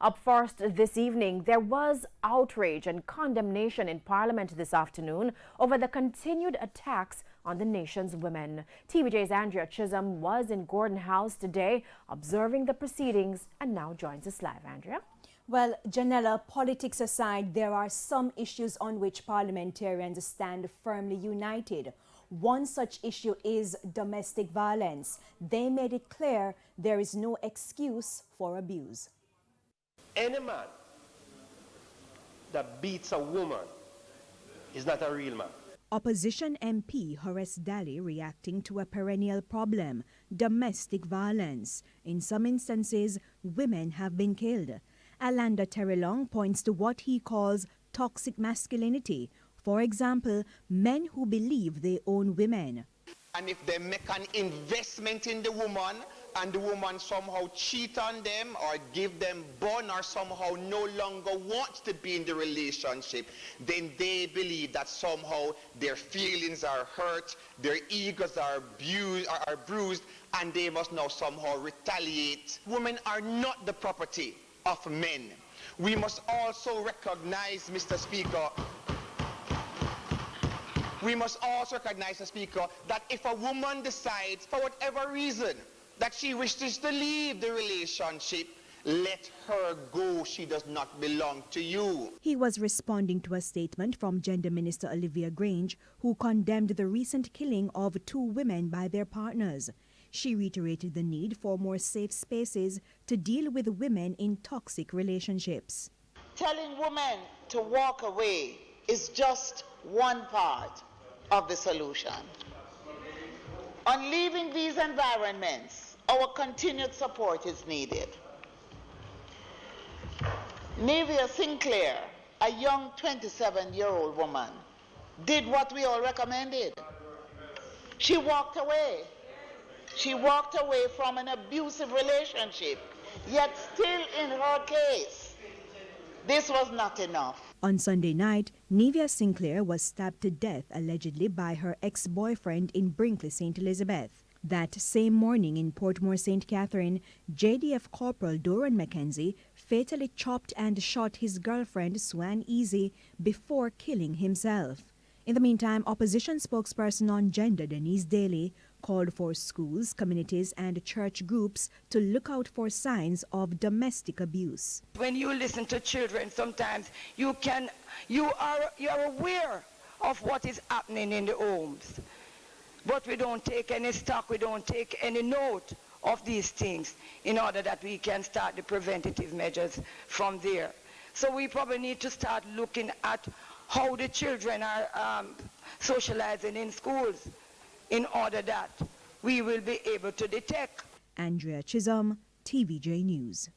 Up first this evening, there was outrage and condemnation in Parliament this afternoon over the continued attacks on the nation's women. TVJ's Andrea Chisholm was in Gordon House today observing the proceedings and now joins us live. Andrea? Well, Janella, politics aside, there are some issues on which parliamentarians stand firmly united. One such issue is domestic violence. They made it clear there is no excuse for abuse. Any man that beats a woman is not a real man. Opposition MP Horace Daly reacting to a perennial problem, domestic violence. In some instances, women have been killed. Alanda Terrelong points to what he calls toxic masculinity. For example, men who believe they own women. And if they make an investment in the woman and the woman somehow cheat on them or give them bun or somehow no longer wants to be in the relationship, then they believe that somehow their feelings are hurt, their egos are bruised, and they must now somehow retaliate. Women are not the property of men. We must also recognize, Mr. Speaker, that if a woman decides, for whatever reason, that she wishes to leave the relationship, let her go. She does not belong to you. He was responding to a statement from Gender Minister Olivia Grange, who condemned the recent killing of 2 women by their partners. She reiterated the need for more safe spaces to deal with women in toxic relationships. Telling women to walk away is just one part of the solution. On leaving these environments, our continued support is needed. Nevia Sinclair, a young 27-year-old woman, did what we all recommended. She walked away. She walked away from an abusive relationship, yet still in her case, this was not enough. On Sunday night, Nevia Sinclair was stabbed to death allegedly by her ex-boyfriend in Brinkley, St. Elizabeth. That same morning in Portmore, St. Catherine, JDF Corporal Doran Mackenzie fatally chopped and shot his girlfriend Swan Easy before killing himself. In the meantime, opposition spokesperson on gender Denise Daly called for schools, communities and church groups to look out for signs of domestic abuse. When you listen to children, sometimes you are aware of what is happening in the homes. But we don't take any stock, we don't take any note of these things in order that we can start the preventative measures from there. So we probably need to start looking at how the children are socializing in schools in order that we will be able to detect. Andrea Chisholm, TVJ News.